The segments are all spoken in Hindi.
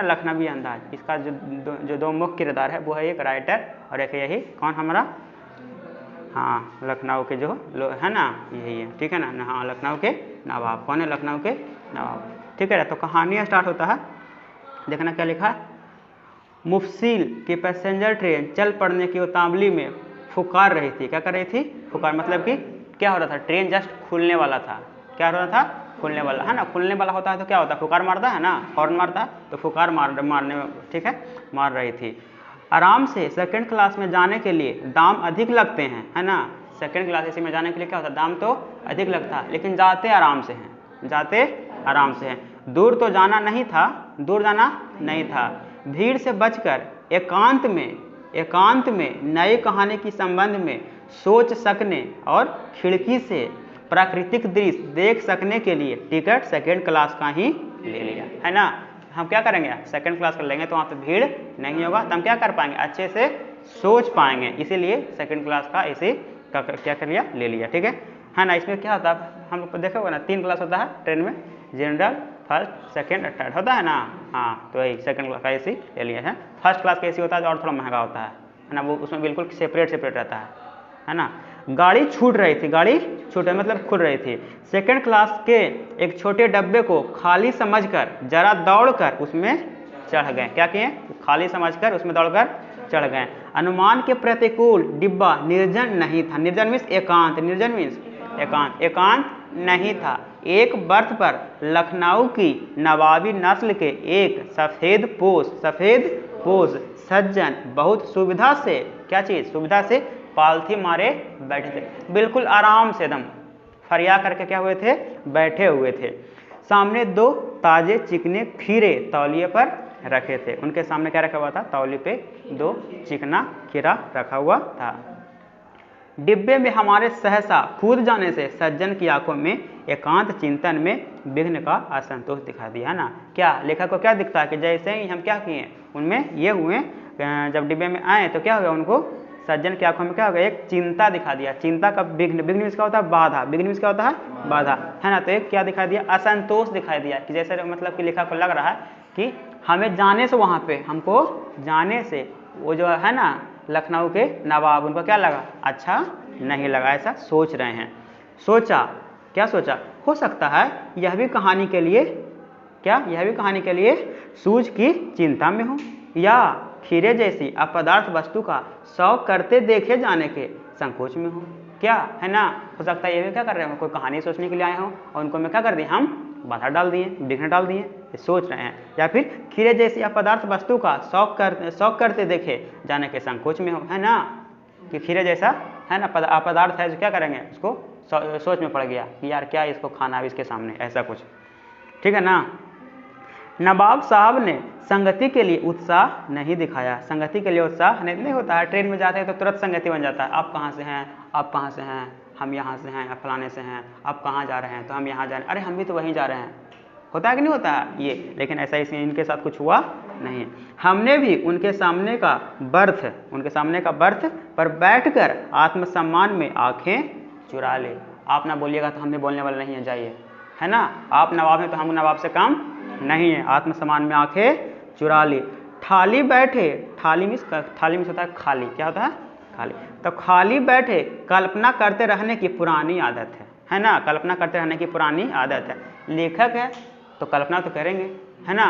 लखनवी अंदाज, इसका जो दो मुख्य किरदार है वो है एक राइटर और एक यही कौन हमारा, हाँ लखनऊ के जो है ना यही है, ठीक है ना, हाँ लखनऊ के नवाब। कौन है? लखनऊ के नवाब, ठीक है। तो कहानी स्टार्ट होता है, देखना क्या लिखा है। मुफस्सिल की पैसेंजर ट्रेन चल पड़ने की उतावली में फुकार रही थी। क्या कर रही थी? फुकार, मतलब कि क्या हो रहा था, ट्रेन जस्ट खुलने वाला था। क्या हो रहा था? खुलने वाला है ना। खुलने वाला होता है तो क्या होता है, फुकार मारता है ना, हॉर्न मारता है, तो फुकार मारने में, ठीक है, मार रही थी। आराम से सेकंड क्लास में जाने के लिए दाम अधिक लगते हैं, है ना। सेकंड क्लास एसी में जाने के लिए क्या होता है, दाम तो अधिक लगता है, लेकिन जाते आराम से हैं, जाते आराम से हैं। दूर तो जाना नहीं था, दूर जाना नहीं था। भीड़ से बचकर एकांत में नई कहानी के संबंध में सोच सकने और खिड़की से प्राकृतिक दृश्य देख सकने के लिए टिकट सेकंड क्लास का ही ले लिया, है ना। हम क्या करेंगे, सेकंड क्लास कर लेंगे तो वहाँ पे भीड़ नहीं होगा, तो हम क्या कर पाएंगे, अच्छे से सोच पाएंगे, इसीलिए सेकंड क्लास का ऐसे क्या कर लिया, ले लिया, ठीक है ना। इसमें क्या होता है, हम लोग देखा होगा ना, 3 क्लास होता है ट्रेन में, जनरल, फर्स्ट, सेकंड और थर्ड होता है ना। हाँ, तो वही सेकंड क्लास का एसी ले लिया है। फर्स्ट क्लास का एसी होता है जो और थोड़ा महंगा होता है ना, वो उसमें बिल्कुल सेपरेट रहता है ना। गाड़ी छूट रही थी, गाड़ी छूट रही मतलब खुल रही थी। सेकंड क्लास के एक छोटे डब्बे को खाली समझकर जरा दौड़कर उसमें चढ़ गए। क्या किए? खाली समझकर उसमें दौड़कर चढ़ गए। अनुमान के प्रतिकूल डिब्बा निर्जन नहीं था। निर्जन मीन्स एकांत, निर्जन मीन्स एकांत नहीं था। एक बर्थ पर लखनऊ की नवाबी नस्ल के एक सफ़ेद पोश सज्जन बहुत सुविधा से, क्या चीज़, सुविधा से पालथी मारे बैठे थे, बिल्कुल आराम से एकदम फरिया करके क्या हुए थे, बैठे हुए थे। सामने 2 ताजे चिकने खीरे तौलिए पर रखे थे। उनके सामने क्या रखा हुआ था, तौलिए पे 2 चिकना खीरा रखा हुआ था। डिब्बे में हमारे सहसा कूद जाने से सज्जन की आंखों में एकांत चिंतन में विघ्न का असंतोष दिखा दिया, है ना। क्या लेखक को क्या दिखता है कि जैसे ही हम क्या किए, उनमें ये हुए, जब डिब्बे में आए तो क्या हो गया, उनको सज्जन की आंखों में क्या हो गया, एक चिंता दिखा दिया। चिंता का विघ्न, विघ्न मीन्स क्या होता है, बाधा, विघ्न मीन्स क्या होता है, बाधा, है ना। तो एक क्या दिखा दिया, असंतोष दिखाई दिया, कि जैसे मतलब कि लेखक को लग रहा है कि हमें जाने से, वहाँ पे हमको जाने से वो जो है ना लखनऊ के नवाब, उनको क्या लगा, अच्छा नहीं लगा, ऐसा सोच रहे हैं। सोचा, क्या सोचा, हो सकता है यह भी कहानी के लिए, क्या यह भी कहानी के लिए सूझ की चिंता में हो, या खीरे जैसी अपदार्थ वस्तु का शौक करते देखे जाने के संकोच में हो। क्या है ना, हो सकता है ये भी क्या कर रहे हो, कोई कहानी सोचने के लिए आए हो और उनको में क्या कर दिए, हम बाधा डाल दिए, विघ्न डाल दिए, सोच रहे हैं। या फिर खीरे जैसी अपदार्थ वस्तु का शौक करते देखे जाने के संकोच में हो, है ना, कि खीरे जैसा है ना अपदार्थ है जो क्या करेंगे, उसको सोच में पड़ गया कि यार क्या इसको खाना है इसके सामने, ऐसा कुछ, ठीक है ना। नवाब साहब ने संगति के लिए उत्साह नहीं दिखाया। संगति के लिए उत्साह नहीं होता है, ट्रेन में जाते हैं तो तुरंत संगति बन जाता है। आप कहाँ से हैं, आप कहाँ से हैं, हम यहाँ से हैं, आप फलाने से हैं, आप कहाँ जा रहे हैं, तो हम यहाँ जा रहे हैं, अरे हम भी तो वहीं जा रहे हैं, होता है कि नहीं होता है ये। लेकिन ऐसा इसमें इनके साथ कुछ हुआ नहीं। हमने भी उनके सामने का बर्थ पर बैठकर आत्मसम्मान में आंखें चुरा ले। आप ना बोलिएगा तो हमने बोलने वाले नहीं है, जाइए, है ना। आप नवाब हैं तो हम नवाब से काम नहीं है। आत्मसम्मान में आंखें चुरा ली। थाली बैठे, थाली में होता है खाली, क्या होता है, खाली। तो खाली बैठे कल्पना करते रहने की पुरानी आदत है ना, कल्पना करते रहने की पुरानी आदत है। लेखक है तो कल्पना तो करेंगे, है ना,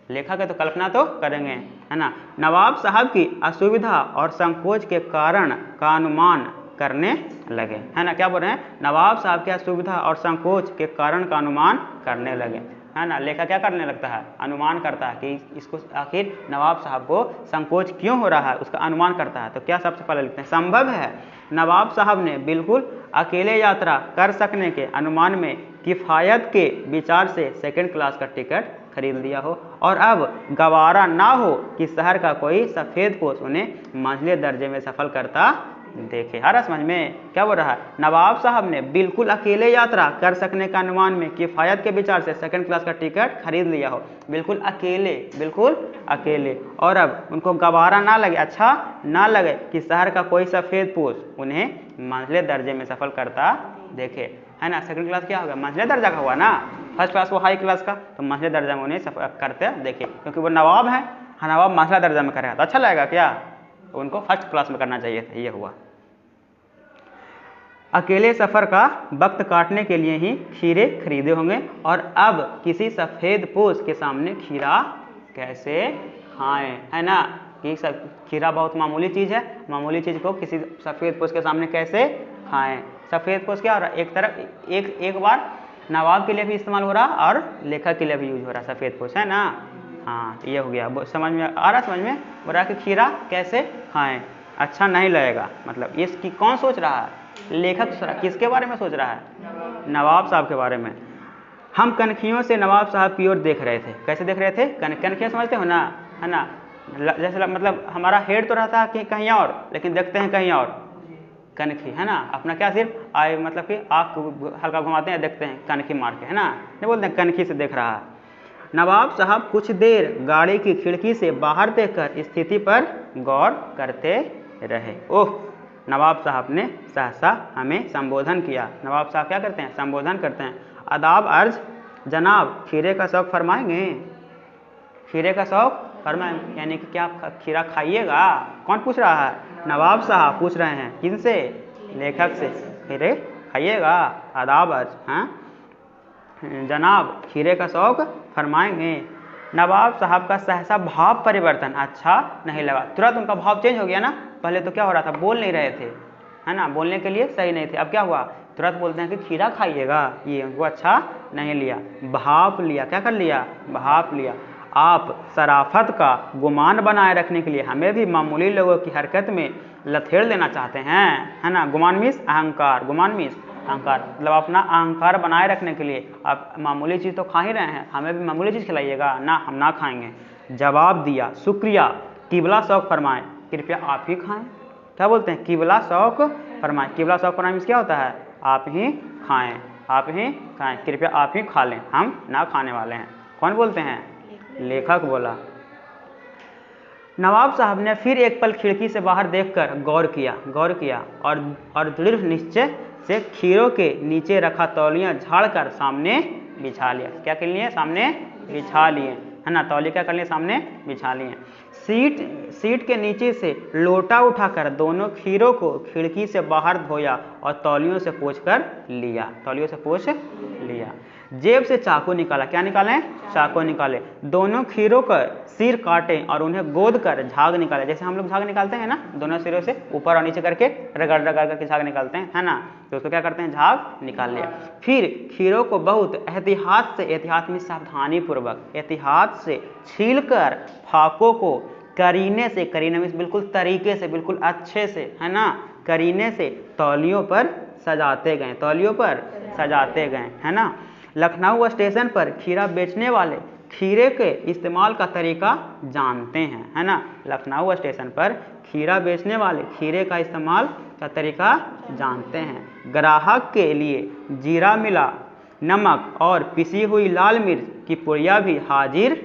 लेखक है तो कल्पना तो करेंगे, है ना। नवाब साहब की असुविधा और संकोच के कारण का अनुमान करने लगे, है ना। क्या बोल रहे हैं, नवाब साहब की असुविधा और संकोच के कारण का अनुमान करने लगे, है ना। लेखक क्या करने लगता है, अनुमान करता है कि इसको आखिर नवाब साहब को संकोच क्यों हो रहा है, उसका अनुमान करता है। तो क्या सबसे पहले लिखते हैं, संभव है नवाब साहब ने बिल्कुल अकेले यात्रा कर सकने के अनुमान में किफ़ायत के विचार से सेकंड क्लास का टिकट खरीद लिया हो, और अब गवारा ना हो कि शहर का कोई सफ़ेद पोश उन्हें मंझले दर्जे में सफल करता देखे। हर समझ में क्या बोल रहा है, नवाब साहब ने बिल्कुल अकेले यात्रा कर सकने का अनुमान में किफ़ायत के विचार से सेकंड क्लास का टिकट खरीद लिया हो, बिल्कुल अकेले, और अब उनको गवारा ना लगे, अच्छा ना लगे कि शहर का कोई सफ़ेद पोश उन्हें मंझले दर्जे में सफल करता देखे, है ना। सेकंड क्लास क्या होगा, मंझले दर्जा का हुआ ना, फर्स्ट क्लास वो हाई क्लास का, तो मंझले दर्जा में उन्हें करते देखे, क्योंकि वो नवाब हैं। हाँ, नवाब मंझला दर्जा में करेगा तो अच्छा लगेगा क्या, तो उनको फर्स्ट क्लास में करना चाहिए था, ये हुआ। अकेले सफ़र का वक्त काटने के लिए ही खीरे खरीदे होंगे, और अब किसी सफ़ेद पोश के सामने खीरा कैसे खाएं, है ना, कि सब खीरा बहुत मामूली चीज़ है, मामूली चीज़ को किसी सफ़ेद पोश के सामने कैसे खाएं। सफ़ेद पोश क्या हो रहा है, एक तरफ एक बार नवाब के लिए भी इस्तेमाल हो रहा और लेखक के लिए भी यूज हो रहा, सफ़ेद पोश, है ना। हाँ, ये हो गया, समझ में आ रहा, समझ में हो रहा कि खीरा कैसे खाएं, अच्छा नहीं लगेगा, मतलब इसकी कौन सोच रहा है, लेखक किसके बारे में सोच रहा है, नवाब साहब के बारे में। हम कनखियों से नवाब साहब की ओर देख रहे थे, कैसे देख रहे थे, कनखियाँ समझते हो ना, है ना, जैसे मतलब हमारा हेड तो रहता है कि कहीं और, लेकिन देखते हैं कहीं और, कनखी, है ना, अपना क्या सिर्फ आए मतलब कि आँख हल्का घुमाते हैं, देखते हैं कनखी मार के, है ना, नहीं बोलते हैं कनखी से देख रहा है। नवाब साहब कुछ देर गाड़ी की खिड़की से बाहर देखकर स्थिति पर गौर करते रहे। ओह, नवाब साहब ने सहसा हमें संबोधन किया। नवाब साहब क्या करते हैं, संबोधन करते हैं। अदाब अर्ज, जनाब खीरे का शौक फरमाएंगे, खीरे का शौक फरमाएंगे, यानी कि क्या आप खीरा खाइएगा, कौन पूछ रहा है, नवाब साहब पूछ रहे हैं, किनसे, लेखक से, खीरे खाइएगा, अदाब अर्ज, हाँ, जनाब खीरे का शौक फरमाएंगे। नवाब साहब का सहसा भाव परिवर्तन अच्छा नहीं लगा, तुरंत उनका भाव चेंज हो गया ना, पहले तो क्या हो रहा था, बोल नहीं रहे थे, है ना, बोलने के लिए सही नहीं थे, अब क्या हुआ, तुरंत बोलते हैं कि खीरा खाइएगा, ये उनको अच्छा नहीं लिया, भाप लिया, क्या कर लिया, भाप लिया। आप शराफत का गुमान बनाए रखने के लिए हमें भी मामूली लोगों की हरकत में लथेड़ देना चाहते हैं, है ना, गुमान मीन्स अहंकार, गुमान मीन्स अहंकार, मतलब अपना अहंकार बनाए रखने के लिए आप मामूली चीज़ तो खा ही रहे हैं, हमें भी मामूली चीज़ खिलाइएगा ना, हम ना खाएंगे। जवाब दिया, शुक्रिया, किबला शौक फरमाएं, कृपया आप ही खाएं। क्या बोलते हैं, किबला शौक फरमाएं, किबला शौक फरमाएं मीन्स क्या होता है, आप ही खाएं, आप ही खाएं, कृपया आप ही खा लें, हम ना खाने वाले हैं। कौन बोलते हैं, लेखक बोला। नवाब साहब ने फिर एक पल खिड़की से बाहर देखकर गौर किया और दृढ़ निश्चय से खीरों के नीचे रखा तौलिया झाड़कर सामने बिछा लिया। क्या कर लिए, सामने बिछा लिए, है ना, तौलिया क्या कर लिए, सामने बिछा लिए। सीट के नीचे से लोटा उठाकर दोनों खीरों को खिड़की से बाहर धोया और तौलियों से पोंछ कर लिया, तौलियों से पोंछ लिया। जेब से चाकू निकाला, क्या निकाले, चाकू निकाले, दोनों खीरों का सिर काटे और उन्हें गोद कर झाग निकाले, जैसे हम लोग झाग निकालते हैं ना, दोनों सिरों से ऊपर और नीचे करके रगड़ रगड़ करके झाग निकालते हैं, है ना, तो उसको क्या करते हैं, झाग निकाल लिया। फिर खीरों को बहुत एहतियात में सावधानी पूर्वक एहतियात से छीलकर फाकों को करीने में बिल्कुल तरीके से, बिल्कुल अच्छे से, है ना, करीने से तौलियों पर सजाते गए, तौलियों पर सजाते गए, है ना। लखनऊ स्टेशन पर खीरा बेचने वाले खीरे के इस्तेमाल का तरीका जानते हैं, है ना, लखनऊ स्टेशन पर खीरा बेचने वाले खीरे का इस्तेमाल का तरीका जानते हैं। ग्राहक के लिए जीरा मिला नमक और पिसी हुई लाल मिर्च की पुड़िया भी हाजिर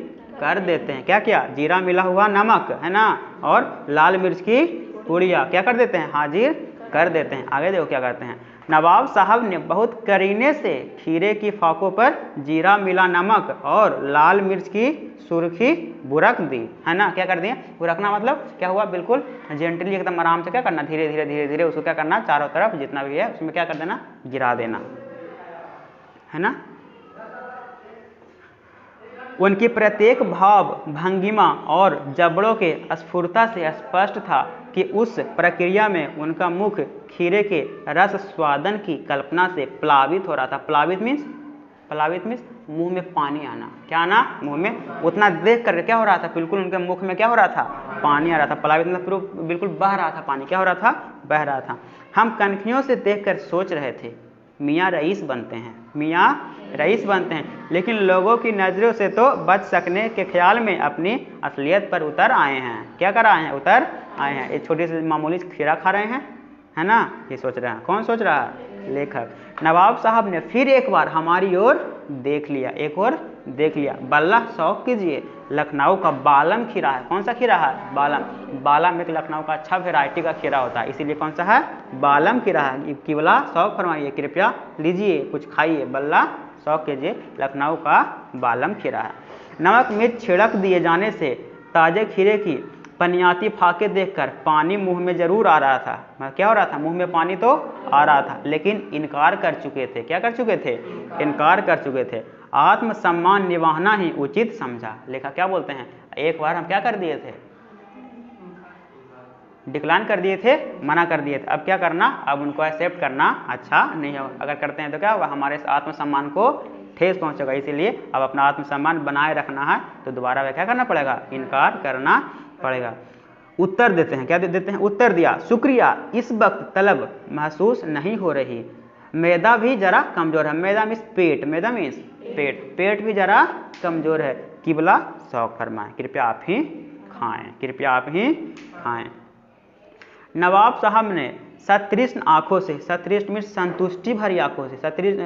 कर देते हैं। क्या क्या, जीरा मिला हुआ नमक, है ना, और लाल मिर्च की पुड़िया क्या कर देते हैं, हाजिर कर देते हैं। आगे देखो क्या करते हैं, नवाब साहब ने बहुत करीने से खीरे की फाकों पर जीरा मिला नमक और लाल मिर्च की सुर्खी बुरक दी, है ना, क्या कर दिया, बुरकना मतलब क्या हुआ, बिल्कुल जेंटली एकदम आराम से क्या करना, धीरे धीरे धीरे धीरे उसको क्या करना, चारों तरफ जितना भी है उसमें क्या कर देना, गिरा देना, है ना। उनकी प्रत्येक भाव भंगिमा और जबड़ों के स्फुरता से स्पष्ट था कि उस प्रक्रिया में उनका मुख खीरे के रस स्वादन की कल्पना से प्लावित हो रहा था। प्लावित मीन्स मुंह में पानी आना, क्या आना, मुंह में, उतना देख कर क्या हो रहा था, बिल्कुल उनके मुख में क्या हो रहा था, पानी आ रहा था। प्लावित मतलब बिल्कुल बह रहा था पानी, क्या हो रहा था, बह रहा था। हम कनखियों से देखकर सोच रहे थे मियाँ रईस बनते हैं, मियाँ रईस बनते हैं, लेकिन लोगों की नज़रों से तो बच सकने के ख्याल में अपनी असलियत पर उतर आए हैं। क्या कर आए हैं, उतर आए हैं। एक छोटी सी मामूली खीरा खा रहे हैं, है ना, ये सोच रहे हैं। कौन सोच रहा है, लेखक। नवाब साहब ने फिर एक बार हमारी ओर देख लिया, एक और देख लिया। बल्ला शौक कीजिए, लखनऊ का बालम खीरा है। कौन सा खीरा है, बालम। बालम एक लखनऊ का अच्छा वेराइटी का खीरा होता है, इसीलिए कौन सा है, बालम खीरा है। केवला शौक फरमाइए, कृपया लीजिए, कुछ खाइए, बल्ला शौक कीजिए, लखनऊ का बालम खीरा है। नमक मिर्च छिड़क दिए जाने से ताजे खीरे की पनियाती फाके देखकर पानी मुंह में जरूर आ रहा था। मतलब क्या हो रहा था, मुंह में पानी तो आ रहा था, लेकिन इनकार कर चुके थे। क्या कर चुके थे, इनकार कर चुके थे। आत्मसम्मान निभाना ही उचित समझा। लेखक क्या बोलते हैं, एक बार हम क्या कर दिए थे, डिक्लाइन कर दिए थे, मना कर दिए थे, अब क्या करना, अब उनको एक्सेप्ट करना अच्छा नहीं होगा। अगर करते हैं तो क्या होगा, हमारे आत्मसम्मान को ठेस पहुंचेगा। इसीलिए अब अपना आत्मसम्मान बनाए रखना है तो दोबारा वह क्या करना पड़ेगा, इनकार करना पड़ेगा। उत्तर देते हैं, क्या देते हैं, उत्तर दिया, शुक्रिया इस वक्त तलब महसूस नहीं हो रही, मैदा भी जरा कमजोर है। मैदा मीन्स पेट, मैदा मीन्स पेट, पेट भी जरा कमजोर है, किबला शौक फरमाएं, कृपया आप ही खाएं, कृपया आप ही खाएं। नवाब साहब ने सतृष्ण आंखों से, सतृष्ण मीन्स संतुष्टि भरी आंखों से,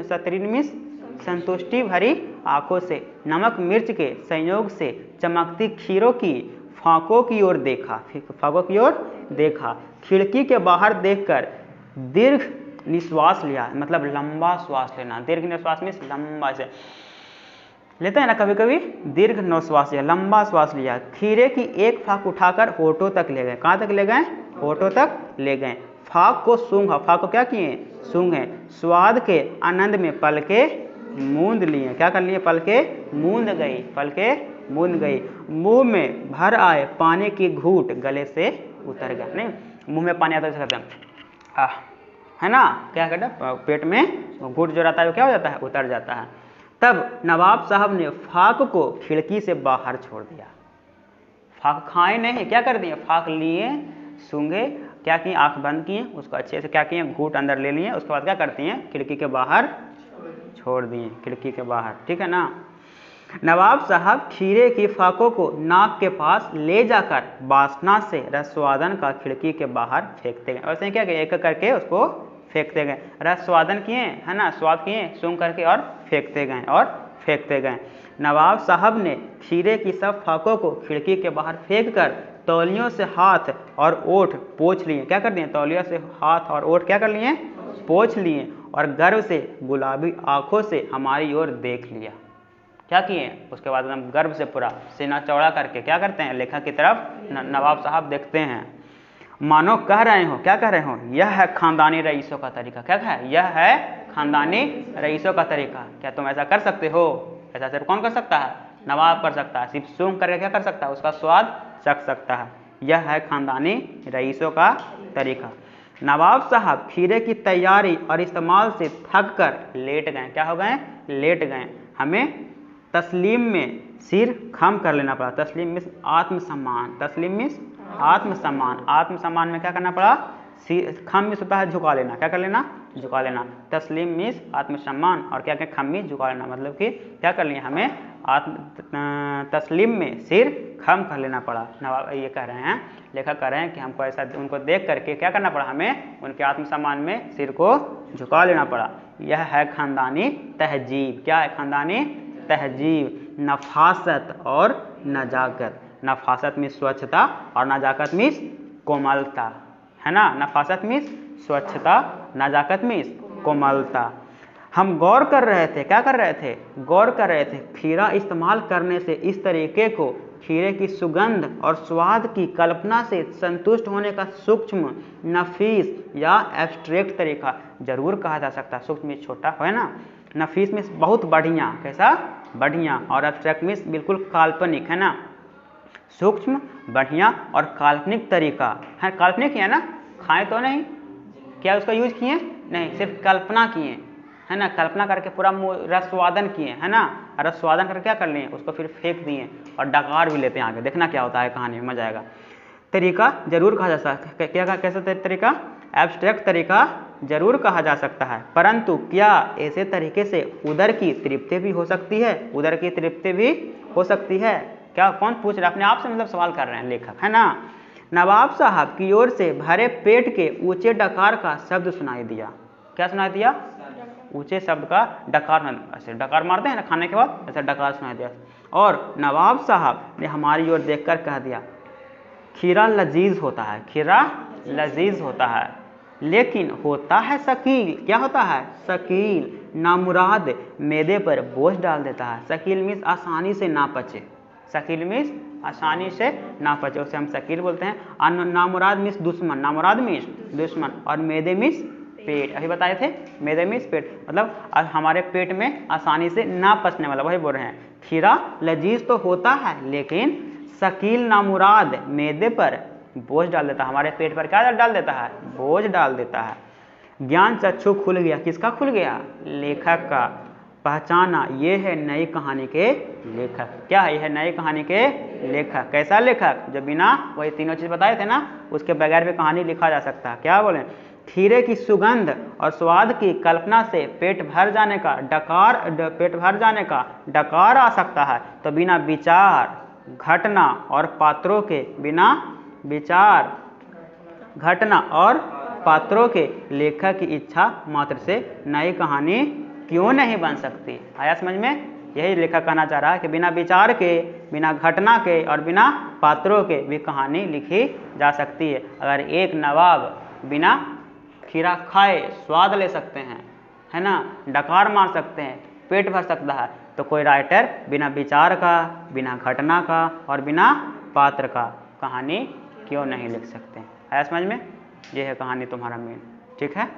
सतृष्ण मीन्स संतुष्टि भरी आंखों से नमक मिर्च के संयोग से चमकती खीरों की फाकों की ओर देखा, फाकों की ओर देखा। खिड़की के बाहर देखकर दीर्घ निश्वास लिया, मतलब लंबा श्वास लेना। दीर्घ निश्वास मीन्स लंबा से लेते हैं ना कभी कभी, दीर्घ निश्वास लिया, लंबा श्वास लिया। खीरे की एक फाक उठाकर होठों तक ले गए। कहाँ तक ले गए, होठों तक ले गए। फाक को सूंघा, फाक को क्या किए, सूंघे। स्वाद के आनंद में पलके मूंद लिए, क्या कर लिए, पलके मूंद गई, पलके मूंद गई। मुंह में भर आए पानी की घूंट गले से उतर गया। नहीं, मुंह में पानी आता है कहते हैं है ना, क्या कहते हैं, पेट में घूंट जो रहता है वो क्या हो जाता है, उतर जाता है। तब नवाब साहब ने फाक को खिड़की से बाहर छोड़ दिया। फाक खाए नहीं, क्या कर दिए, फाक लिए, सूंघे, क्या किए, आंख बंद किए, उसको अच्छे से क्या किए, घूंट अंदर ले लिए, उसके बाद क्या करती हैं, खिड़की के बाहर छोड़ दिए, खिड़की के बाहर, ठीक है ना। नवाब साहब खीरे की फाकों को नाक के पास ले जाकर वासना से रसवादन का खिड़की के बाहर फेंकते गए। वैसे क्या किए, एक करके उसको फेंकते गए, रसवादन किए, है ना, स्वाद किए, सूंघ करके और फेंकते गए और फेंकते गए। नवाब साहब ने खीरे की सब फाकों को खिड़की के बाहर फेंक कर तौलियों से हाथ और ओठ पोंछ लिए। क्या कर दिए, तौलियों से हाथ और ओठ क्या कर लिए, पोंछ लिए, और गर्व से गुलाबी आंखों से हमारी ओर देख लिया। क्या किए, उसके बाद एकदम गर्व से पूरा सीना चौड़ा करके क्या करते हैं, लेखक की तरफ नवाब साहब देखते हैं, मानो कह रहे हो, क्या कह रहे हो, यह है खानदानी रईसों का तरीका। क्या है, यह है खानदानी रईसों का तरीका। क्या तुम ऐसा कर सकते हो, ऐसा सिर्फ कौन कर सकता है, नवाब कर सकता है, सिर्फ सूंघ करके क्या कर सकता है, उसका स्वाद चख सकता है। यह है खानदानी रईसों का तरीका। नवाब साहब खीरे की तैयारी और इस्तेमाल से थक कर लेट गए। क्या हो गए, लेट गए। हमें तस्लीम में सिर खम कर लेना पड़ा। तस्लीम में आत्मसम्मान, तस्लीम में आत्मसम्मान, आत्मसम्मान में क्या करना पड़ा, सिर खम में होता है झुका लेना, क्या कर लेना, झुका लेना। तस्लीम मीन्स आत्मसम्मान, और क्या क्या, खम में झुका लेना, मतलब कि क्या कर लिया, हमें तस्लीम में सिर खम कर लेना पड़ा। नवाब ये कह रहे हैं, लेखक कह रहे हैं कि हमको ऐसा, उनको देख करके क्या करना पड़ा, हमें उनके आत्मसम्मान में सिर को झुका लेना पड़ा। यह है खानदानी तहजीब। क्या है, खानदानी तहजीब, नफासत और नजाकत। नफासत में स्वच्छता और नजाकत में कोमलता, है ना, नफासत में स्वच्छता, नजाकत में कोमलता। हम गौर कर रहे थे, क्या कर रहे थे, गौर कर रहे थे, खीरा इस्तेमाल करने से इस तरीके को खीरे की सुगंध और स्वाद की कल्पना से संतुष्ट होने का सूक्ष्म, नफीस या एब्स्ट्रैक्ट तरीका जरूर कहा जा सकता है। सूक्ष्म में छोटा है ना, नफीस में बहुत बढ़िया, कैसा, बढ़िया, और एब्स्ट्रैक्ट में बिल्कुल काल्पनिक, है ना। सूक्ष्म, बढ़िया और काल्पनिक तरीका है। काल्पनिक है ना, खाए तो नहीं, क्या उसका यूज किए, नहीं, सिर्फ कल्पना किए, है ना, कल्पना करके पूरा रसवादन किए, है ना, रसवादन करके क्या कर लिए, उसको फिर फेंक दिए, और डकार भी लेते हैं आगे, देखना क्या होता है कहानी में, मजा आएगा। तरीका जरूर कहा जा सकता है, क्या कैसा तरीका, एब्स्ट्रैक्ट तरीका जरूर कहा जा सकता है, परंतु क्या ऐसे तरीके से उदर की तृप्ति भी हो सकती है, उदर की तृप्ति भी हो सकती है। क्या, कौन पूछ रहे हैं, अपने आप से मतलब सवाल कर रहे हैं लेखक, है ना। नवाब साहब की ओर से भरे पेट के ऊंचे डकार का शब्द सुनाई दिया। क्या सुनाई दिया, ऊंचे शब्द का डकार, ऐसे डकार मारते हैं ना खाने के बाद, ऐसा डकार सुनाई दिया। और नवाब साहब ने हमारी ओर देखकर कह दिया, खीरा लजीज होता है, खीरा लजीज होता है, लेकिन होता है शकील। क्या होता है, शकील, नामुराद मैदे पर बोझ डाल देता है। शकील मीन्स आसानी से ना पचे, शकील मीन्स आसानी से ना पचे, उसे हम शकील बोलते हैं। नामुराद मीन्स दुश्मन, नामुराद मीन्स दुश्मन, और मैदे मीन्स पेट। अभी बताए थे मैदे मीन्स पेट, मतलब हमारे पेट में आसानी से ना पचने वाला, वही बोल रहे हैं। खीरा लजीज तो होता है लेकिन शकील नामुराद मैदे पर बोझ डाल देता है, हमारे पेट पर क्या डाल देता है? बोझ डाल देता है। ज्ञान चक्षु खुल गया, किसका खुल गया? लेखक का। पहचाना, ये है नई कहानी के लेखक। क्या है? यह है नई कहानी के लेखक। कैसा लेखक? जो बिना वही तीनों चीज बताए थे ना, उसके बगैर भी कहानी लिखा जा सकता है। क्या बोले? खीरे की सुगंध और स्वाद की कल्पना से पेट भर जाने का डकार आ सकता है, तो बिना विचार, घटना और पात्रों के, बिना विचार, घटना और पात्रों के लेखक की इच्छा मात्र से नई कहानी क्यों नहीं बन सकती? आया समझ में? यही लेखक कहना चाह रहा है कि बिना विचार के, बिना घटना के और बिना पात्रों के भी कहानी लिखी जा सकती है। अगर एक नवाब बिना खीरा खाए स्वाद ले सकते हैं, है ना, डकार मार सकते हैं, पेट भर सकता है, तो कोई राइटर बिना विचार का, बिना घटना का और बिना पात्र का कहानी क्यों नहीं लिख सकते? आया समझ में? यह है कहानी तुम्हारा मेन। ठीक है।